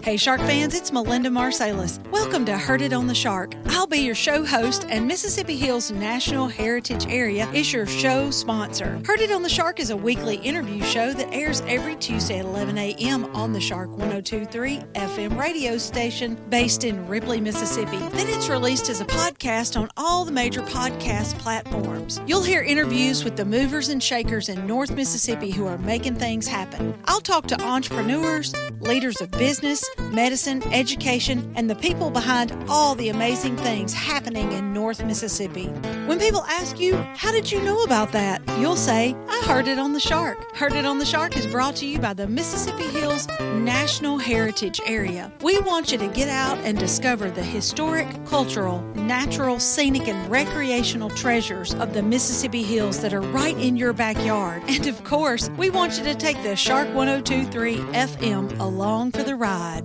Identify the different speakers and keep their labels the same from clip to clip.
Speaker 1: Hey Shark fans, it's Melinda Marsalis. Welcome to Heard It on the Shark. I'll be your show host, and Mississippi Hills National Heritage Area is your show sponsor. Heard It on the Shark is a weekly interview show that airs every Tuesday at 11 a.m. on the Shark 102.3 FM radio station based in Ripley, Mississippi. Then it's released as a podcast on all the major podcast platforms. You'll hear interviews with the movers and shakers in North Mississippi who are making things happen. I'll talk to entrepreneurs, leaders of business, medicine, education, and the people behind all the amazing things happening in North Mississippi. When people ask you, how did you know about that? You'll say, I heard it on the Shark. Heard It on the Shark is brought to you by the Mississippi Hills National Heritage Area. We want you to get out and discover the historic, cultural, natural, scenic, and recreational treasures of the Mississippi Hills that are right in your backyard. And of course, we want you to take the Shark 102.3 FM along for the ride.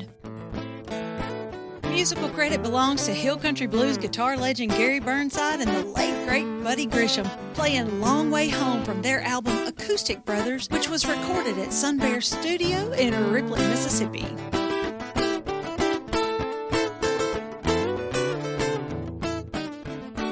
Speaker 1: Musical credit belongs to Hill Country Blues guitar legend Gary Burnside and the late great Buddy Grisham, playing Long Way Home from their album Acoustic Brothers, which was recorded at Sun Bear Studio in Ripley, Mississippi.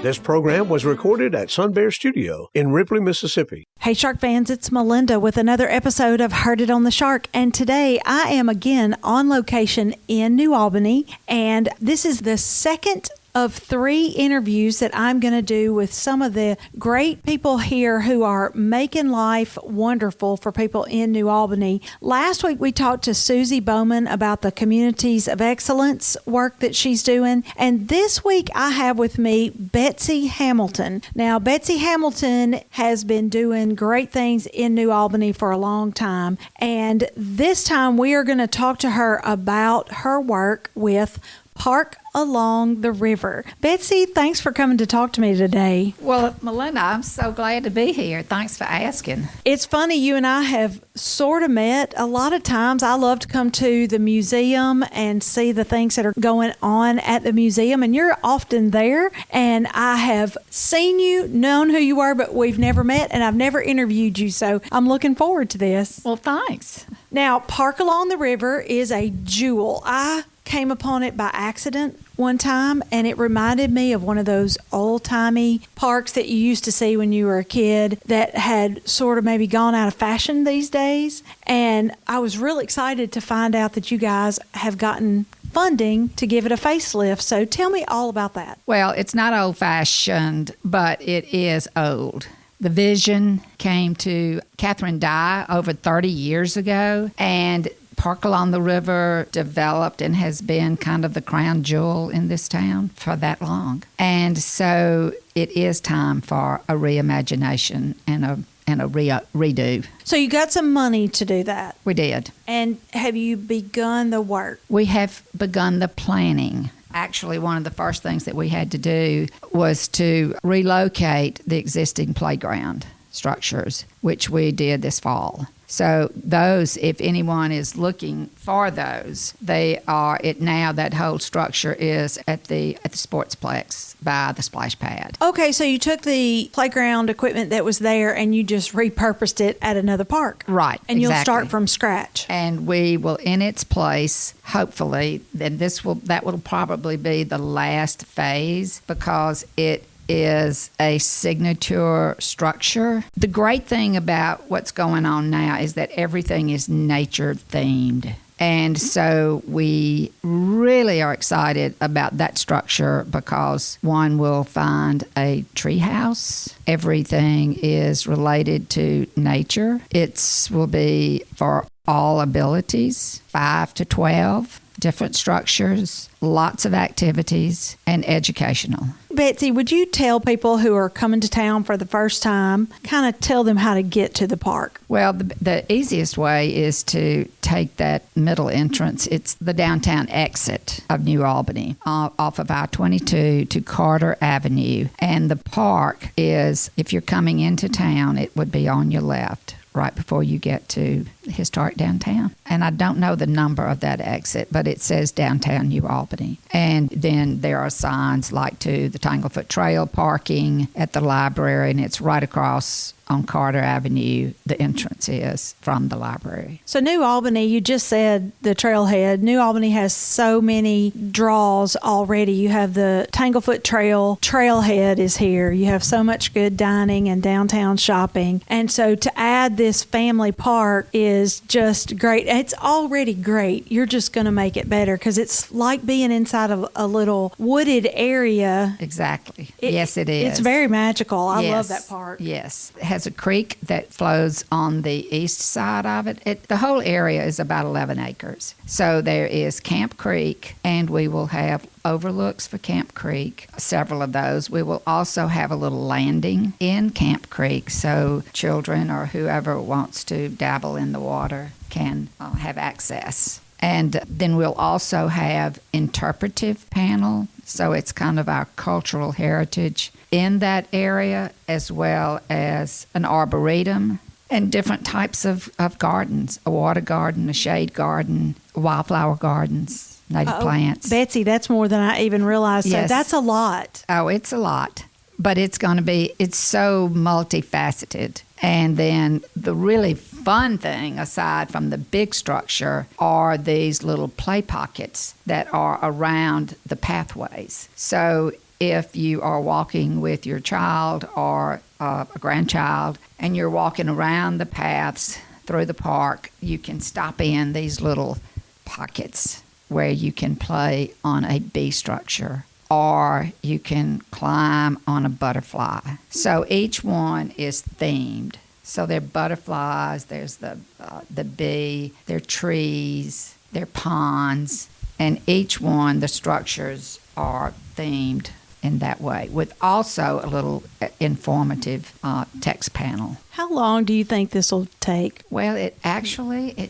Speaker 2: This program was recorded at Sun Bear Studio in Ripley, Mississippi.
Speaker 1: Hey Shark fans, it's Melinda with another episode of Heard It on the Shark, and today I am again on location in New Albany, and this is the second of 3 interviews that I'm going to do with some of the great people here who are making life wonderful for people in New Albany. Last week we talked to Susie Bowman about the Communities of Excellence work that she's doing, and this week I have with me Betsey Hamilton. Now, Betsey Hamilton has been doing great things in New Albany for a long time, and this time we are going to talk to her about her work with Park Along the River. Betsey, thanks for coming to talk to me today.
Speaker 3: Well, Melinda, I'm so glad to be here. Thanks for asking.
Speaker 1: It's funny, you and I have sort of met. A lot of times I love to come to the museum and see the things that are going on at the museum, and you're often there, and I have seen you, known who you are, but we've never met, and I've never interviewed you, so I'm looking forward to this.
Speaker 3: Well, thanks.
Speaker 1: Now, Park Along the River is a jewel. I came upon it by accident one time, and it reminded me of one of those old-timey parks that you used to see when you were a kid that had sort of maybe gone out of fashion these days. And I was really excited to find out that you guys have gotten funding to give it a facelift. So tell me all about that.
Speaker 3: Well, it's not old-fashioned, but it is old. The vision came to Catherine Dye over 30 years ago, and Park Along the River developed and has been kind of the crown jewel in this town for that long. And so it is time for a reimagination and a redo.
Speaker 1: So you got some money to do that?
Speaker 3: We did.
Speaker 1: And have you begun the work?
Speaker 3: We have begun the planning. Actually, one of the first things that we had to do was to relocate the existing playground structures, which we did this fall. So those, if anyone is looking for those, they are it now. That whole structure is at the Sportsplex by the splash pad.
Speaker 1: Okay, so you took the playground equipment that was there and you just repurposed it at another park.
Speaker 3: Right,
Speaker 1: and
Speaker 3: exactly.
Speaker 1: You'll start from scratch.
Speaker 3: And we will, in its place, hopefully, then that will probably be the last phase because it is a signature structure. The great thing about what's going on now is that everything is nature themed. And so we really are excited about that structure because one will find a tree house. Everything is related to nature. It will be for all abilities, 5 to 12. Different structures, lots of activities, and educational.
Speaker 1: Betsey, would you tell people who are coming to town for the first time, kind of tell them how to get to the park?
Speaker 3: Well, the easiest way is to take that middle entrance. It's the downtown exit of New Albany off of I-22 to Carter Avenue. And the park is, if you're coming into town, it would be on your left, right before you get to the historic downtown. And I don't know the number of that exit, but it says downtown New Albany. And then there are signs like to the Tanglefoot Trail parking at the library, and it's right across on Carter Avenue, the entrance is from the library.
Speaker 1: So New Albany, you just said the trailhead. New Albany has so many draws already. You have the Tanglefoot Trail. Trailhead is here. You have so much good dining and downtown shopping. And so to add this family park is just great. It's already great. You're just going to make it better because it's like being inside of a little wooded area.
Speaker 3: Exactly. Yes, it is.
Speaker 1: It's very magical. I
Speaker 3: Yes.
Speaker 1: love that park.
Speaker 3: Yes. It has a creek that flows on the east side of it. The whole area is about 11 acres. So there is Camp Creek, and we will have overlooks for Camp Creek, several of those. We will also have a little landing in Camp Creek so children or whoever wants to dabble in the water can have access. And then we'll also have interpretive panel, so it's kind of our cultural heritage in that area, as well as an arboretum and different types of gardens, a water garden, a shade garden, wildflower gardens, native plants.
Speaker 1: Betsey, that's more than I even realized.
Speaker 3: Yes.
Speaker 1: So that's a lot.
Speaker 3: Oh, it's a lot. But it's so multifaceted. And then the really fun thing, aside from the big structure, are these little play pockets that are around the pathways. So if you are walking with your child or a grandchild and you're walking around the paths through the park, you can stop in these little pockets where you can play on a bee structure, or you can climb on a butterfly. So each one is themed. So there are butterflies, there's the bee, there are trees, there are ponds, and each one, the structures are themed in that way, with also a little informative text panel.
Speaker 1: How long do you think this will take?
Speaker 3: Well, it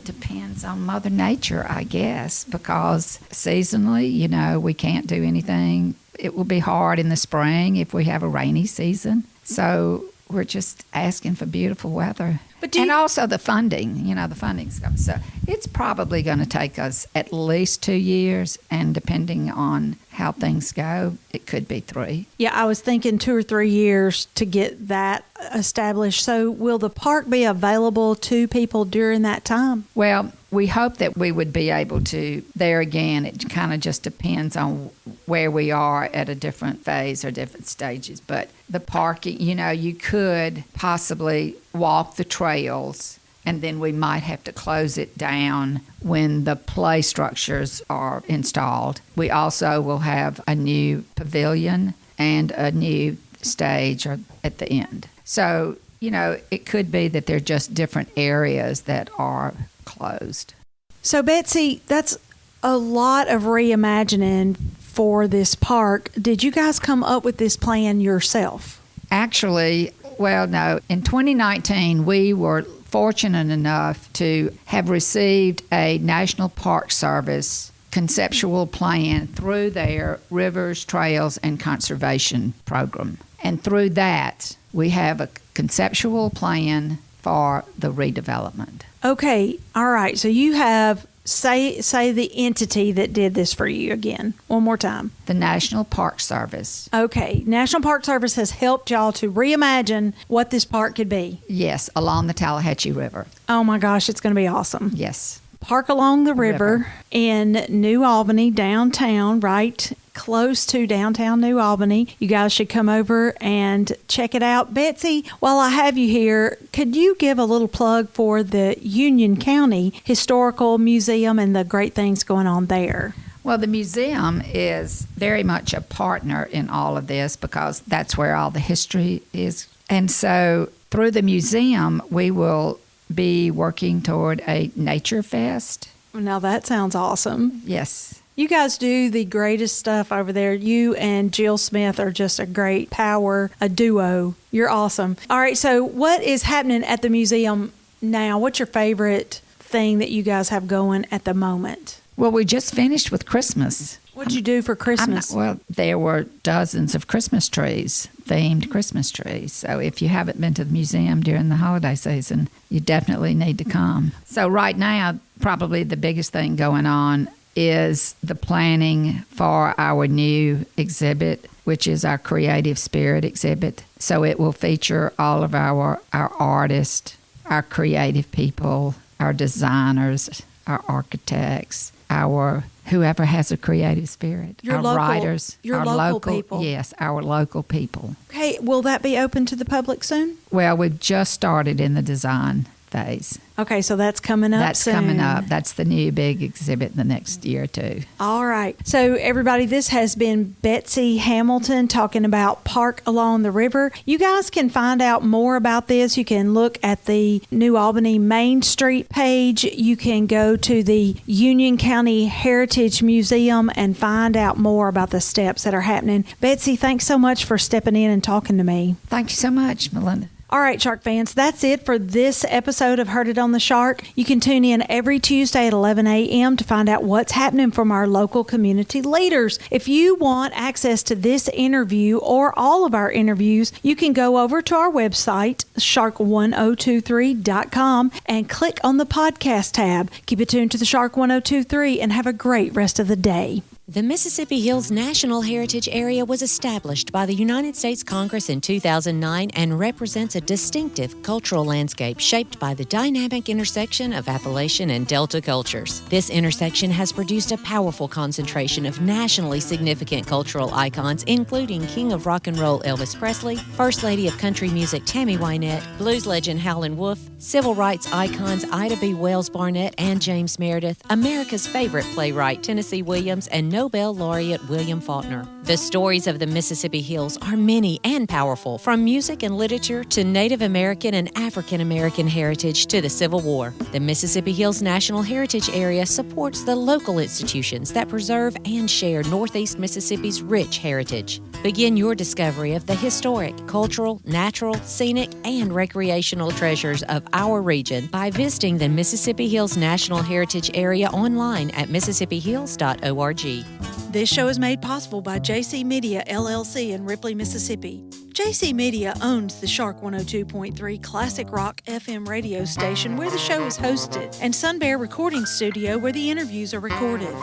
Speaker 3: depends on Mother Nature, I guess, because seasonally, we can't do anything. It will be hard in the spring if we have a rainy season. So we're just asking for beautiful weather. And also the funding, the funding's coming. So it's probably going to take us at least 2 years, and depending on how things go, it could be 3.
Speaker 1: Yeah, I was thinking 2 or 3 years to get that established. So will the park be available to people during that time?
Speaker 3: Well, we hope that we would be able to. There again, it kind of just depends on where we are at a different phase or different stages. But the parking, you could possibly walk the trails, and then we might have to close it down when the play structures are installed. We also will have a new pavilion and a new stage at the end. So, it could be that they're just different areas that are closed.
Speaker 1: So, Betsey, that's a lot of reimagining for this park. Did you guys come up with this plan yourself?
Speaker 3: Actually, well, no. In 2019, we were fortunate enough to have received a National Park Service conceptual plan through their Rivers, Trails, and Conservation program. And through that, we have a conceptual plan for the redevelopment. Okay.
Speaker 1: All right. So you have, say the entity that did this for you again, one more time.
Speaker 3: The National Park Service.
Speaker 1: Okay. National Park Service has helped y'all to reimagine what this park could be.
Speaker 3: Yes, along the Tallahatchie River.
Speaker 1: Oh my gosh, it's going to be awesome.
Speaker 3: Yes.
Speaker 1: Park along the river in New Albany, downtown, right close to downtown New Albany. You guys should come over and check it out. Betsey, while I have you here, could you give a little plug for the Union County Historical Museum and the great things going on there?
Speaker 3: Well, the museum is very much a partner in all of this because that's where all the history is. And so through the museum, we will be working toward a nature fest.
Speaker 1: Now that sounds awesome.
Speaker 3: Yes.
Speaker 1: You guys do the greatest stuff over there. You and Jill Smith are just a great power, a duo. You're awesome. All right, so what is happening at the museum now? What's your favorite thing that you guys have going at the moment?
Speaker 3: Well, we just finished with Christmas.
Speaker 1: What'd you do for Christmas?
Speaker 3: Well, there were dozens of Christmas trees, themed Christmas trees. So if you haven't been to the museum during the holiday season, you definitely need to come. So right now, probably the biggest thing going on is the planning for our new exhibit, which is our Creative Spirit exhibit. So it will feature all of our artists, our creative people, our designers, our architects, our whoever has a creative spirit, our writers,
Speaker 1: our local people.
Speaker 3: Yes, our local people.
Speaker 1: Okay, will that be open to the public soon?
Speaker 3: Well, we've just started in the design phase.
Speaker 1: Okay, so that's coming up soon.
Speaker 3: That's coming up. That's the new big exhibit in the next year or two.
Speaker 1: All right. So, everybody, this has been Betsey Hamilton talking about Park Along the River. You guys can find out more about this. You can look at the New Albany Main Street page. You can go to the Union County Heritage Museum and find out more about the steps that are happening. Betsey, thanks so much for stepping in and talking to me.
Speaker 3: Thank you so much, Melinda.
Speaker 1: All right, Shark fans, that's it for this episode of Heard It on the Shark. You can tune in every Tuesday at 11 a.m. to find out what's happening from our local community leaders. If you want access to this interview or all of our interviews, you can go over to our website, shark1023.com, and click on the podcast tab. Keep it tuned to the Shark 1023 and have a great rest of the day.
Speaker 4: The Mississippi Hills National Heritage Area was established by the United States Congress in 2009 and represents a distinctive cultural landscape shaped by the dynamic intersection of Appalachian and Delta cultures. This intersection has produced a powerful concentration of nationally significant cultural icons, including King of Rock and Roll Elvis Presley, First Lady of Country Music Tammy Wynette, blues legend Howlin Wolf, civil rights icons Ida B. Wells-Barnett and James Meredith, America's favorite playwright Tennessee Williams, and Nobel-Laureate William Faulkner. The stories of the Mississippi Hills are many and powerful, from music and literature to Native American and African American heritage to the Civil War. The Mississippi Hills National Heritage Area supports the local institutions that preserve and share Northeast Mississippi's rich heritage. Begin your discovery of the historic, cultural, natural, scenic, and recreational treasures of our region by visiting the Mississippi Hills National Heritage Area online at mississipphills.org.
Speaker 1: This show is made possible by JC Media, LLC in Ripley, Mississippi. JC Media owns the Shark 102.3 Classic Rock FM radio station where the show is hosted, and Sun Bear Recording Studio where the interviews are recorded.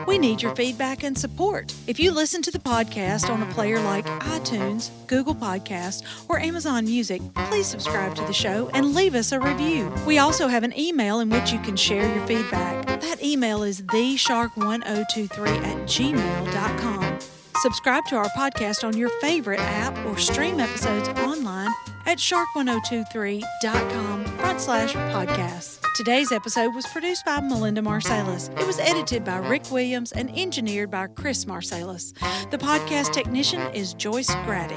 Speaker 1: We need your feedback and support. If you listen to the podcast on a player like iTunes, Google Podcasts, or Amazon Music, please subscribe to the show and leave us a review. We also have an email in which you can share your feedback. That email is theshark1023@gmail.com. Subscribe to our podcast on your favorite app or stream episodes online at shark1023.com/podcasts. Today's episode was produced by Melinda Marsalis. It was edited by Rick Williams and engineered by Chris Marsalis. The podcast technician is Joyce Grady.